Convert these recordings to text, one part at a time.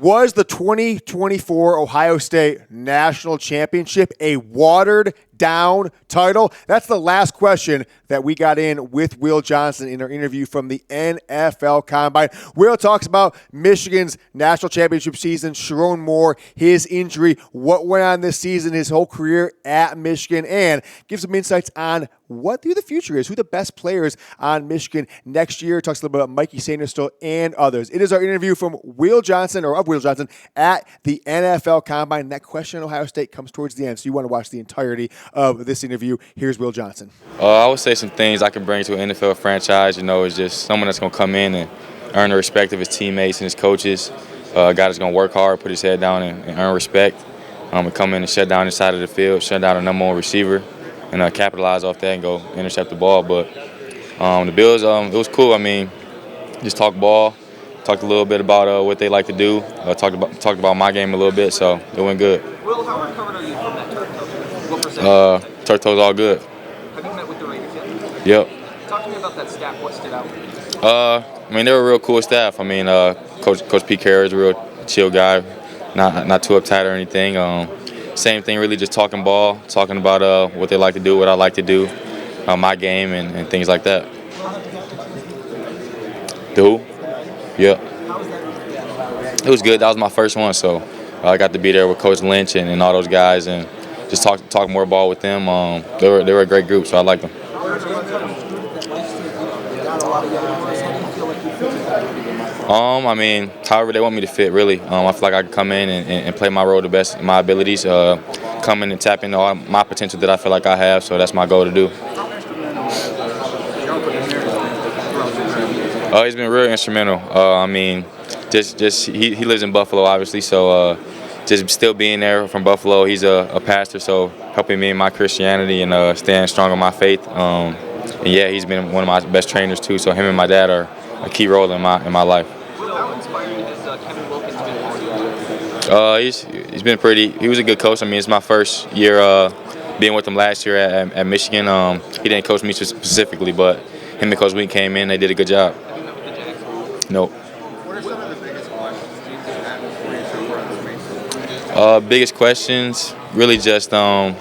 Was the 2024 Ohio State National Championship a watered-down title? That's the last question that we got in with Will Johnson in our interview from the NFL Combine. Will talks about Michigan's national championship season, Sherrone Moore, his injury, what went on this season, his whole career at Michigan, and gives some insights on what the future is, who the best players on Michigan next year. Talks a little bit about Mikey Sainristil and others. It is our interview from Will Johnson, or of Will Johnson, at the NFL Combine. And that question on Ohio State comes towards the end, so you want to watch the entirety of this interview. Here's Will Johnson. I would say some things I can bring to an NFL franchise, is just someone that's going to come in and earn the respect of his teammates and his coaches. A guy that's going to work hard, put his head down, and earn respect. And come in and shut down the side of the field, shut down the number one receiver, and capitalize off that and go intercept the ball. But the Bills, it was cool. Just talk ball, talked a little bit about what they like to do, talked about my game a little bit, so it went good. Will, how recovered are you from that turf toe? What percentage? Turf toe's all good. Have you met with the Raiders yet? Yep. Talk to me about that staff. What stood out? They were a real cool staff. Coach Pete Carroll is a real chill guy, not too uptight or anything. Same thing, really just talking ball, talking about what they like to do, what I like to do, my game, and things like that. The who? Yeah. It was good. That was my first one, so I got to be there with Coach Lynch and all those guys and just talk more ball with them. They were a great group, so I liked them. However they want me to fit, really. I feel like I can come in and play my role the best in my abilities, come in and tap into all my potential that I feel like I have, so that's my goal to do. He's been real instrumental. He lives in Buffalo, obviously, so just still being there from Buffalo. He's a pastor, so helping me in my Christianity and staying strong in my faith. And yeah, he's been one of my best trainers too, so him and my dad are a key role in my life. How inspiring has Kevin Wilkins been for you? He's been pretty. He was a good coach. It's my first year being with him last year at Michigan. He didn't coach me specifically, but him and Coach Wink came in. They did a good job. Nope. What are some of the biggest questions you have? Biggest questions, really just am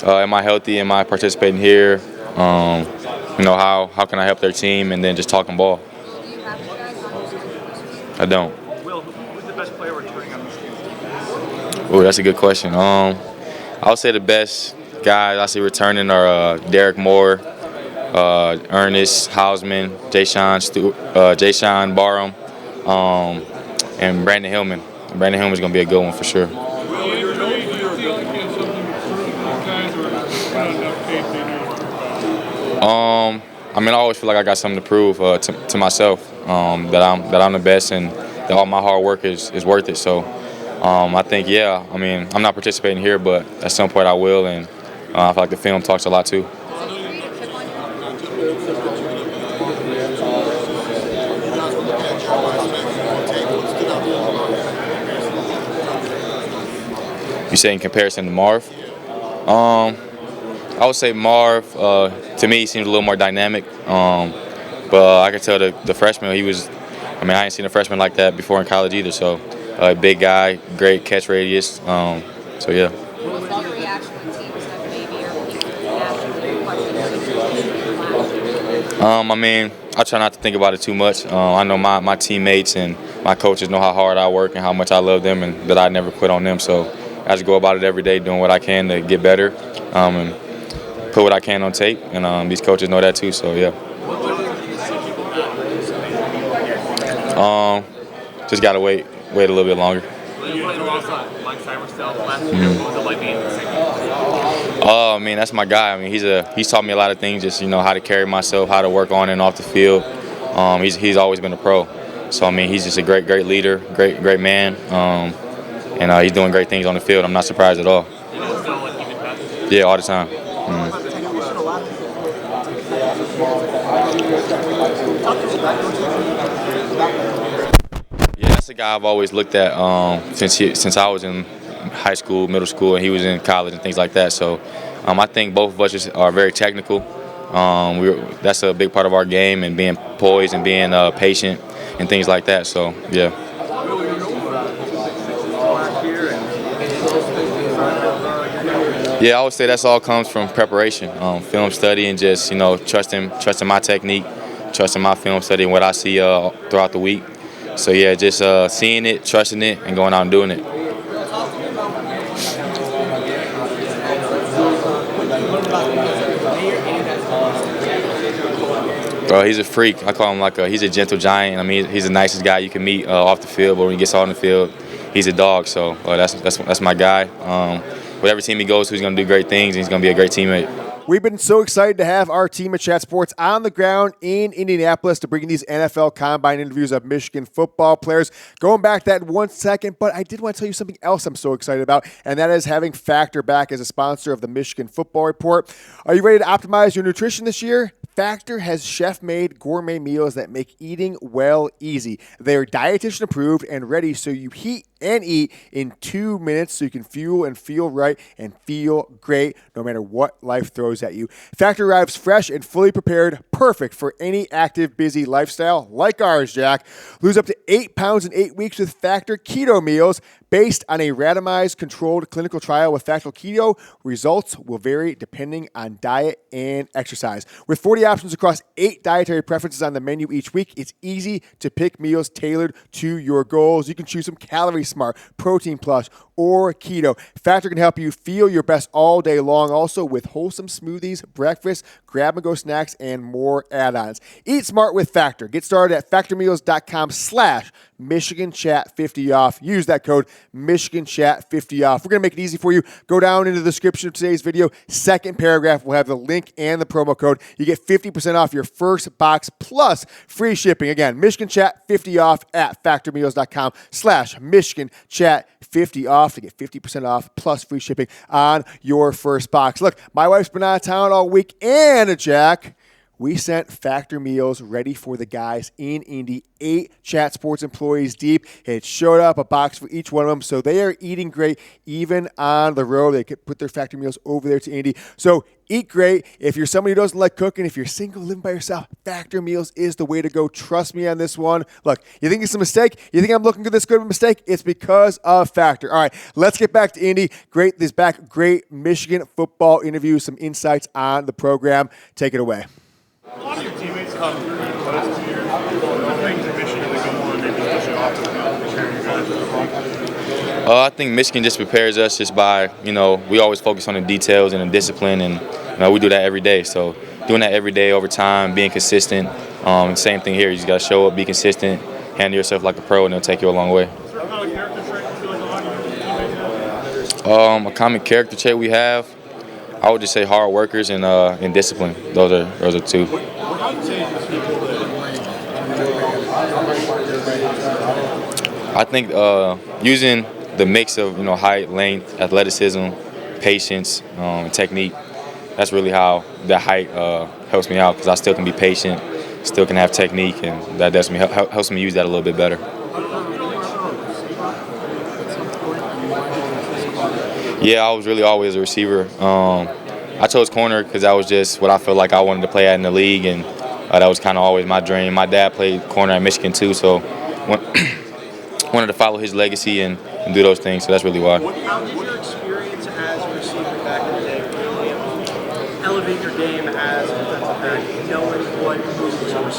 I healthy? Am I participating here? How can I help their team? And then just talking ball. I don't. Will, who's the best player returning on this team? Oh, that's a good question. I would say the best guys I see returning are Derek Moore, Ernest Hausman, Jayshawn Barham, and Brandon Hillman. Brandon Hillman's going to be a good one for sure. I always feel like I got something to prove to myself, that I'm the best and that all my hard work is worth it. So I think, I'm not participating here, but at some point I will, and I feel like the film talks a lot too. You say in comparison to Marv? I would say Marv, to me, he seems a little more dynamic. But I can tell the freshman, he was, I ain't seen a freshman like that before in college either. So, a big guy, great catch radius. So, yeah. What was your reaction when teams have maybe or people questions? I try not to think about it too much. I know my teammates and my coaches know how hard I work and how much I love them and that I never quit on them. So, I just go about it every day, doing what I can to get better and put what I can on tape. And these coaches know that too, so yeah. Just got to wait a little bit longer. You played alongside Mike Sainristil last year. What was it like being in the same game? That's my guy. He's taught me a lot of things, just how to carry myself, how to work on and off the field. He's always been a pro. So he's just a great leader, great man. And he's doing great things on the field. I'm not surprised at all. Yeah, all the time. Yeah, that's the guy I've always looked at since I was in high school, middle school, and he was in college and things like that. So I think both of us are very technical. That's a big part of our game, and being poised and being patient and things like that. So, yeah. Yeah, I would say that's all comes from preparation, film study, and just trusting my technique, trusting my film study and what I see throughout the week. So yeah, just seeing it, trusting it, and going out and doing it. He's a freak. I call him he's a gentle giant. I mean, he's the nicest guy you can meet off the field, but when he gets on the field, he's a dog. So that's my guy. Whatever team he goes to, he's going to do great things, and he's going to be a great teammate. We've been so excited to have our team at Chat Sports on the ground in Indianapolis to bring you these NFL Combine interviews of Michigan football players. Going back that 1 second, but I did want to tell you something else I'm so excited about, and that is having Factor back as a sponsor of the Michigan Football Report. Are you ready to optimize your nutrition this year? Factor has chef-made gourmet meals that make eating well easy. They are dietitian approved and ready so you eat in 2 minutes so you can fuel and feel right and feel great no matter what life throws at you. Factor arrives fresh and fully prepared, perfect for any active, busy lifestyle like ours, Jack. Lose up to 8 pounds in 8 weeks with Factor Keto meals. Based on a randomized controlled clinical trial with Factor Keto, results will vary depending on diet and exercise. With 40 options across 8 dietary preferences on the menu each week, it's easy to pick meals tailored to your goals. You can choose some Calorie Smart, Protein Plus, or Keto. Factor can help you feel your best all day long, also with wholesome smoothies, breakfast, grab-and-go snacks, and more add-ons. Eat smart with Factor. Get started at factormeals.com/MichiganChat50off. Use that code MichiganChat50off. We're going to make it easy for you. Go down into the description of today's video. Second paragraph will have the link and the promo code. You get 50% off your first box plus free shipping. Again, MichiganChat50off at factormeals.com/MichiganChat50off to get 50% off plus free shipping on your first box. Look, my wife's been out of town all week, and Jack, we sent Factor meals ready for the guys in Indy, 8 Chat Sports employees deep. It showed up, a box for each one of them, so they are eating great even on the road. They could put their Factor meals over there to Indy. So eat great. If you're somebody who doesn't like cooking, if you're single, living by yourself, Factor meals is the way to go. Trust me on this one. Look, you think it's a mistake? You think I'm looking for this good of a mistake? It's because of Factor. All right, let's get back to Indy. Great Michigan football interview, some insights on the program. Take it away. A lot of your teammates come through the last 2 years. What things in Michigan that go on maybe push you off to prepare you guys for the ball? I think Michigan just prepares us just by, we always focus on the details and the discipline, and we do that every day. So doing that every day over time, being consistent. Same thing here. You just got to show up, be consistent, handle yourself like a pro, and it'll take you a long way. Is there a common character trait you feel like a lot of your teammates have? A common character trait we have, I would just say hard workers and discipline. Those are two. What would you say to people that I think using the mix of height, length, athleticism, patience, technique. That's really how that height helps me out, because I still can be patient, still can have technique, and that helps me use that a little bit better. Yeah, I was really always a receiver. I chose corner because that was just what I felt like I wanted to play at in the league, and that was kind of always my dream. My dad played corner at Michigan too, so wanted to follow his legacy and do those things, so that's really why. How did your experience as a receiver back in the day elevate your game as a defensive back, knowing what moves a receiver and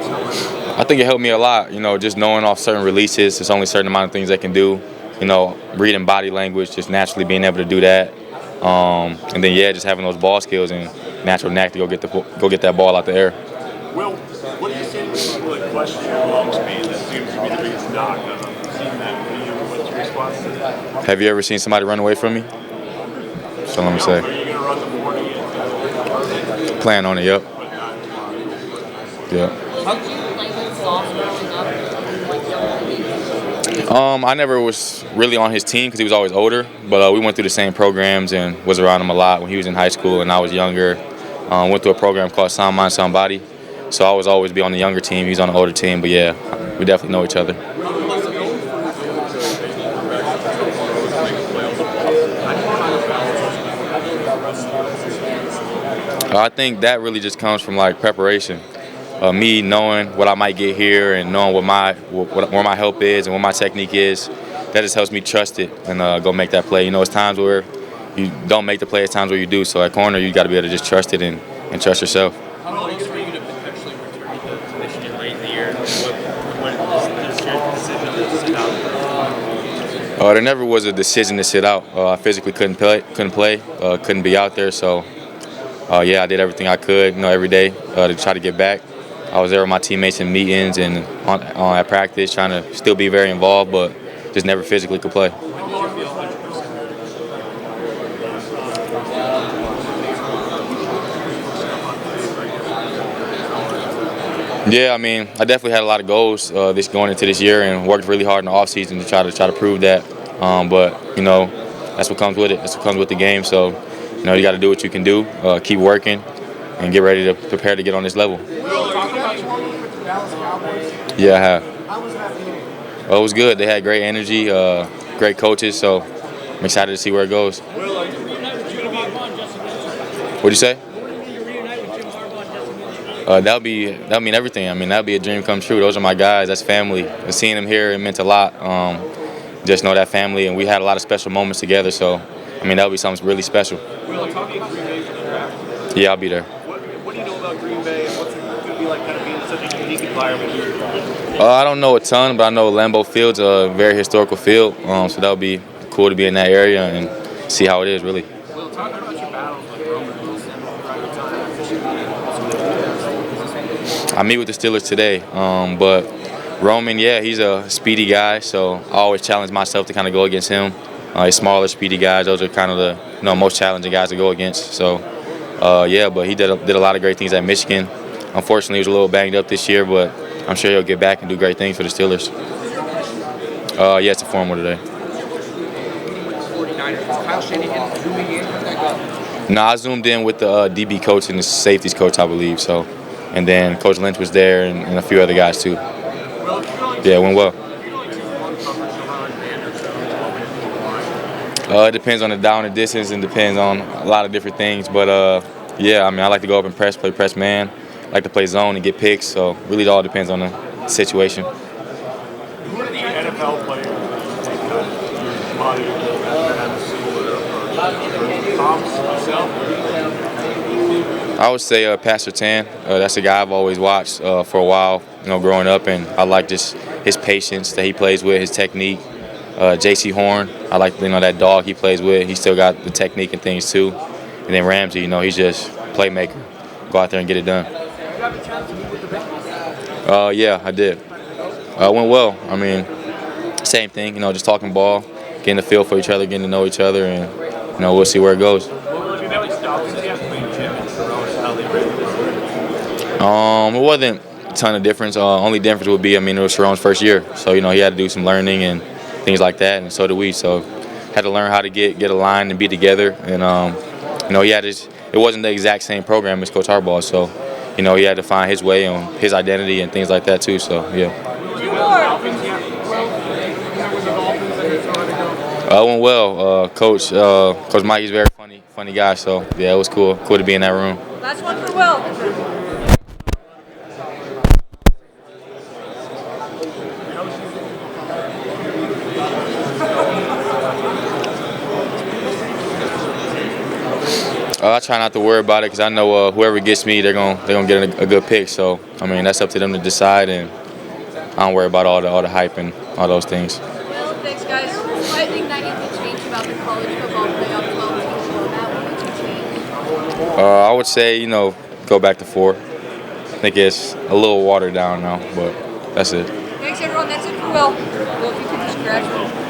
stuff like that? I think it helped me a lot, just knowing off certain releases, there's only a certain amount of things they can do. Reading body language, just naturally being able to do that. And then, just having those ball skills and natural knack to go get that ball out the air. Will, what do you say to people that question your long speed? That seems to be the biggest knock. I've seen that video. What's your response to that? Have you ever seen somebody run away from me? So let me say. Are you going to run the 40? Plan on it, yep. Yeah. How do you like soft growing up? I never was really on his team because he was always older, but we went through the same programs and was around him a lot when he was in high school and I was younger. Went through a program called Sound Mind, Sound Body, so I was always be on the younger team. He was on the older team, but yeah, we definitely know each other. I think that really just comes from preparation. Me knowing what I might get here and knowing where my help is and what my technique is, that just helps me trust it and go make that play. It's times where you don't make the play at times where you do. So at corner, you got to be able to just trust it and trust yourself. How close were you to potentially returning to Michigan late in the year? When was your decision to sit out? There never was a decision to sit out. I physically couldn't play, couldn't be out there. So, yeah, I did everything I could, every day to try to get back. I was there with my teammates in meetings and at practice, trying to still be very involved, but just never physically could play. Yeah, I mean, I definitely had a lot of goals going into this year and worked really hard in the offseason to try to prove that. But that's what comes with it. That's what comes with the game. So, you got to do what you can do, keep working, and get ready to prepare to get on this level. Yeah, I have. How was that feeling? Well, it was good. They had great energy, great coaches. So I'm excited to see where it goes. What'd you say? That would mean everything. I mean, that would be a dream come true. Those are my guys. That's family. And seeing them here, it meant a lot. Just know that family, and we had a lot of special moments together. So, I mean, that would be something really special. Yeah, I'll be there. What do you know about Green Bay, and what's it going to be like kind of being such a unique environment here? I don't know a ton, but I know Lambeau Field's a very historical field. So that would be cool to be in that area and see how it is, really. Will, talk about your battles with Roman Wilson throughout your time. I meet with the Steelers today, but Roman, yeah, he's a speedy guy, so I always challenge myself to kind of go against him. He's smaller, speedy guys. Those are kind of the most challenging guys to go against. So, yeah, but he did a lot of great things at Michigan. Unfortunately, he was a little banged up this year, but I'm sure he'll get back and do great things for the Steelers. Yeah, it's a formal today. No, I zoomed in with the DB coach and the safeties coach, I believe. So, and then Coach Lynch was there and a few other guys too. Yeah, it went well. It depends on the down and distance and depends on a lot of different things. But, yeah, I mean, I like to go up and play press man. I like to play zone and get picks. So really it all depends on the situation. Who are the NFL players I would say Pastor Tan. That's a guy I've always watched for a while, growing up, and I like just his patience that he plays with, his technique. J.C. Horn, I like that dog he plays with. He still got the technique and things too. And then Ramsey, he's just playmaker. Go out there and get it done. Yeah, I did. It went well. I mean, same thing. Just talking ball, getting the feel for each other, getting to know each other, and we'll see where it goes. It wasn't a ton of difference. Only difference would be, it was Sherrone's first year, so he had to do some learning and things like that, and so did we. So had to learn how to get aligned and be together. And he had it wasn't the exact same program as Coach Harbaugh, so he had to find his way on his identity and things like that too. So yeah. It went well. Coach Mike is a very funny guy. So yeah, it was cool to be in that room. Last one for Will. I try not to worry about it because I know whoever gets me, they're gonna get a good pick. So that's up to them to decide, and I don't worry about all the hype and all those things. Well, thanks, guys. What thing that you can change about the college football playoff 12 team format? What would you change? I would say go back to 4. I think it's a little watered down now, but that's it. Thanks, everyone. That's it for Will. Will, if you could just graduate.